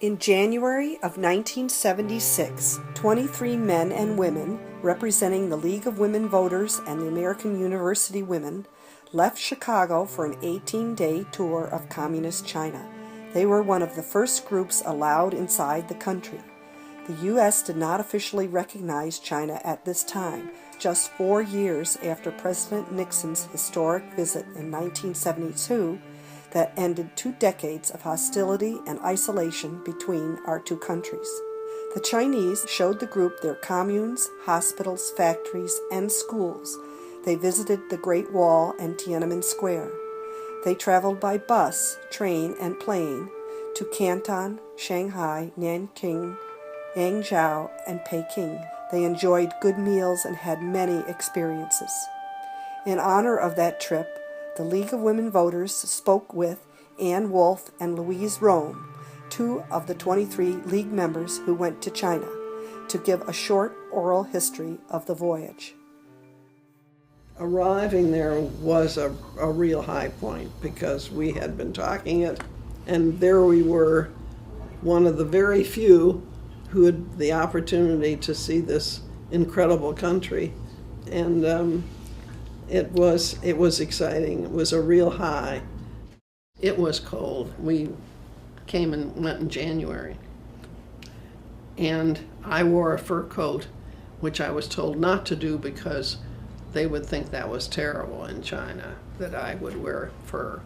In January of 1976, 23 men and women, representing the League of Women Voters and the American University Women, left Chicago for an 18-day tour of Communist China. They were one of the first groups allowed inside the country. The U.S. did not officially recognize China at this time, just 4 years after President Nixon's historic visit in 1972 that ended 2 decades of hostility and isolation between our two countries. The Chinese showed the group their communes, hospitals, factories, and schools. They visited the Great Wall and Tiananmen Square. They traveled by bus, train, and plane to Canton, Shanghai, Nanking, Yangzhou, and Peking. They enjoyed good meals and had many experiences. In honor of that trip, the League of Women Voters spoke with Ann Wolfe and Louise Rome, 2 of the 23 League members who went to China, to give a short oral history of the voyage. Arriving there was a real high point because we had been talking it, and there we were, one of the very few who had the opportunity to see this incredible country, and it was exciting. It was a real high. It was cold. We came and went in January, and I wore a fur coat, which I was told not to do because they would think that was terrible in China, that I would wear fur.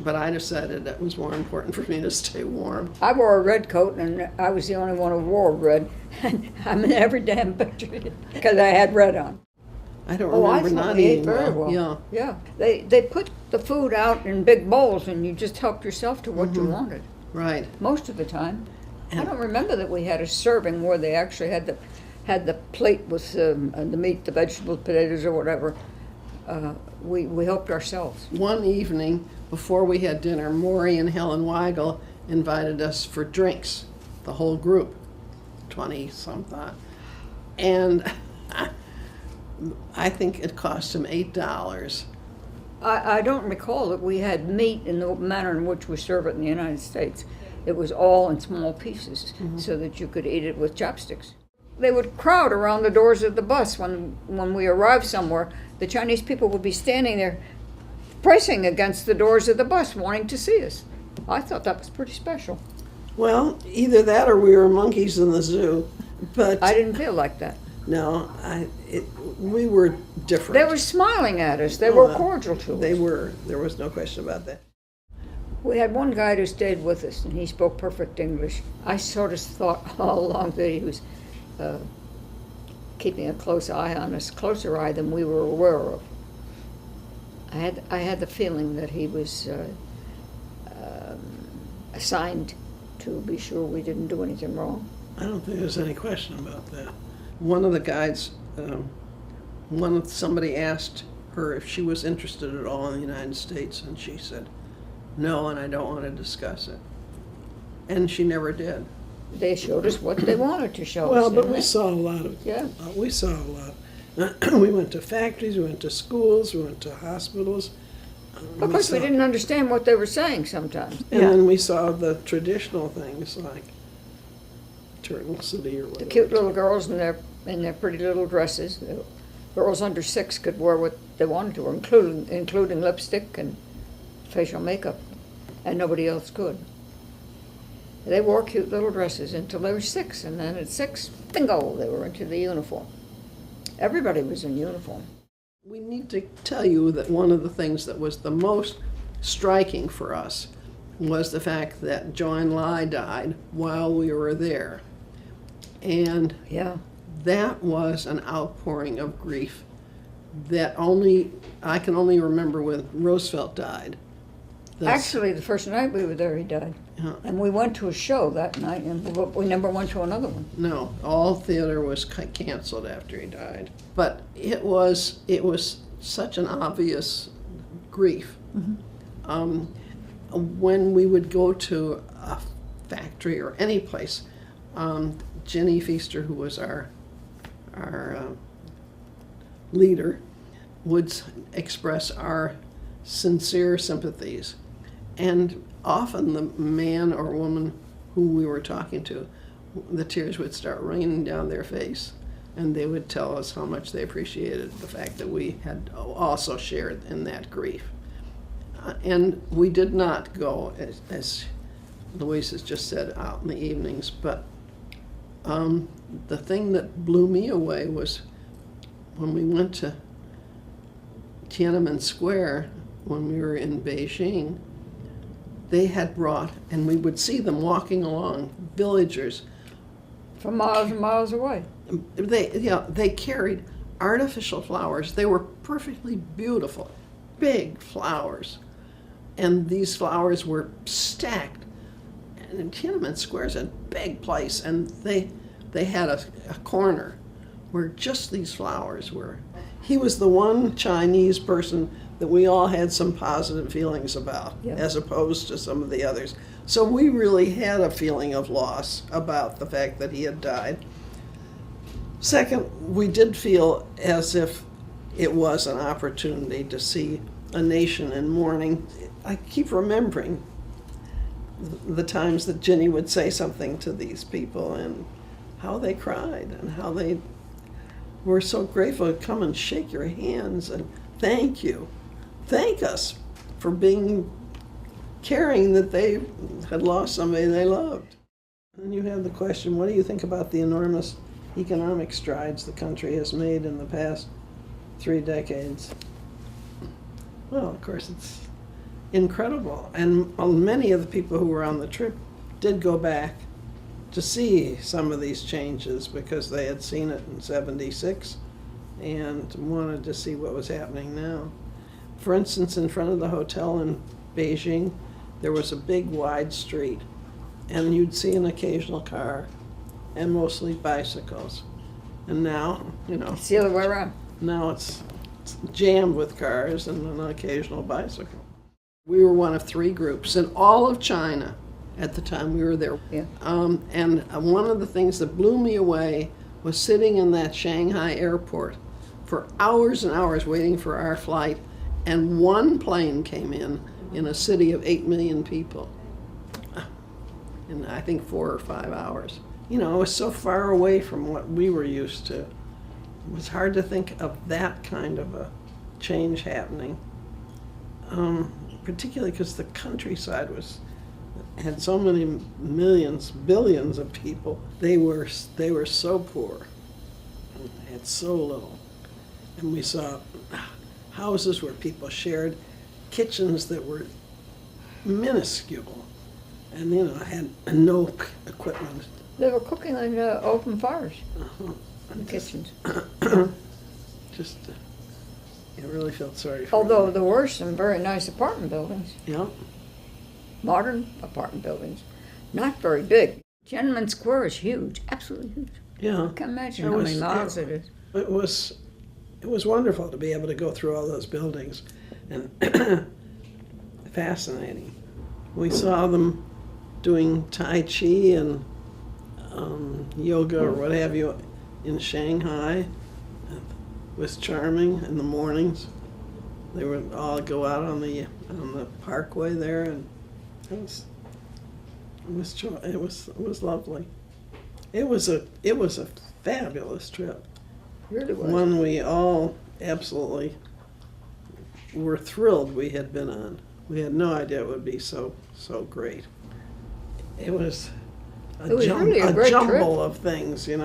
But I decided it was more important for me to stay warm. I wore a red coat, and I was the only one who wore red. I'm in every damn picture because I had red on. I don't remember not eating very well. Yeah. They put the food out in big bowls, and you just helped yourself to what you wanted. Right. Most of the time. I don't remember that we had a serving where they actually had the plate with the meat, the vegetables, potatoes, or whatever. We helped ourselves. One evening before we had dinner, Maury and Helen Weigel invited us for drinks, the whole group, 20-some thought. And I think it cost them $8. I don't recall that we had meat in the manner in which we serve it in the United States. It was all in small pieces so that you could eat it with chopsticks. They would crowd around the doors of the bus when we arrived somewhere. The Chinese people would be standing there pressing against the doors of the bus wanting to see us. I thought that was pretty special. Well, either that or we were monkeys in the zoo. But I didn't feel like that. No, we were different. They were smiling at us. They were cordial to us. They were. There was no question about that. We had one guide who stayed with us, and he spoke perfect English. I sort of thought all along that he was keeping a close eye on us, closer eye than we were aware of. I had the feeling that he was assigned to be sure we didn't do anything wrong. I don't think there's any question about that. One of the guides, somebody asked her if she was interested at all in the United States, and she said, no, and I don't want to discuss it. And she never did. They showed us what they wanted to show us. Well, but we saw a lot of, yeah. We saw a lot. We went to factories, we went to schools, we went to hospitals. Of course, we didn't understand what they were saying sometimes. And then we saw the traditional things like Turtle City or whatever. The cute little girls in their pretty little dresses. The girls under 6 could wear what they wanted to, including lipstick and facial makeup, and nobody else could. They wore cute little dresses until they were 6, and then at 6, bingo, they were into the uniform. Everybody was in uniform. We need to tell you that one of the things that was the most striking for us was the fact that Zhou Enlai died while we were there. And yeah, that was an outpouring of grief that I can only remember when Roosevelt died. Actually, the first night we were there, he died. Yeah. And we went to a show that night, and we never went to another one. No, all theater was canceled after he died. But it was such an obvious grief. When we would go to a factory or any place, Jenny Feaster, who was our leader, would express our sincere sympathies. And often the man or woman who we were talking to, the tears would start raining down their face, and they would tell us how much they appreciated the fact that we had also shared in that grief. And we did not go, as Louise has just said, out in the evenings, but the thing that blew me away was when we went to Tiananmen Square when we were in Beijing. They had brought, and we would see them walking along, villagers. From miles and miles away. They carried artificial flowers. They were perfectly beautiful, big flowers. And these flowers were stacked. And Tiananmen Square is a big place, and they had a corner where just these flowers were. He was the one Chinese person that we all had some positive feelings about, yeah, as opposed to some of the others. So we really had a feeling of loss about the fact that he had died. Second, we did feel as if it was an opportunity to see a nation in mourning. I keep remembering the times that Ginny would say something to these people and how they cried and how they were so grateful to come and shake your hands and thank you. Thank us for being caring that they had lost somebody they loved. And you had the question, what do you think about the enormous economic strides the country has made in the past 3 decades? Well, of course, it's incredible. And many of the people who were on the trip did go back to see some of these changes because they had seen it in '76 and wanted to see what was happening now. For instance, in front of the hotel in Beijing, there was a big wide street, and you'd see an occasional car and mostly bicycles. And now, it's the other way around. Now it's jammed with cars and an occasional bicycle. We were one of 3 groups in all of China at the time we were there. Yeah. And one of the things that blew me away was sitting in that Shanghai airport for hours and hours waiting for our flight, and one plane came in a city of 8 million people in I think 4 or 5 hours. It was so far away from what we were used to. It was hard to think of that kind of a change happening, particularly because the countryside had so many millions, billions of people. They were so poor, and they had so little. And we saw houses where people shared kitchens that were minuscule and had no equipment. They were cooking on open fires in the kitchens. I really felt sorry for Although them. there were some very nice apartment buildings. Yeah. Modern apartment buildings. Not very big. Tiananmen Square is huge, absolutely huge. Yeah. I can't imagine how many miles it is. It was wonderful to be able to go through all those buildings, and fascinating. We saw them doing Tai Chi and yoga or what have you in Shanghai. It was charming in the mornings. They would all go out on the parkway there, and it was lovely. It was a fabulous trip. Really was. One we all absolutely were thrilled we had been on. We had no idea it would be so great. It was really a great jumble trip. of things, It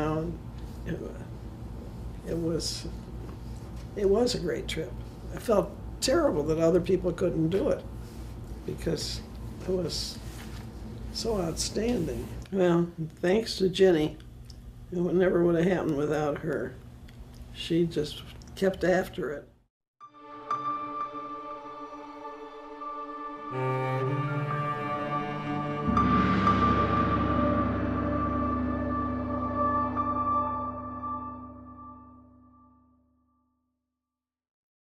was a great trip. I felt terrible that other people couldn't do it because it was so outstanding. Well, thanks to Ginny, it never would have happened without her. She just kept after it.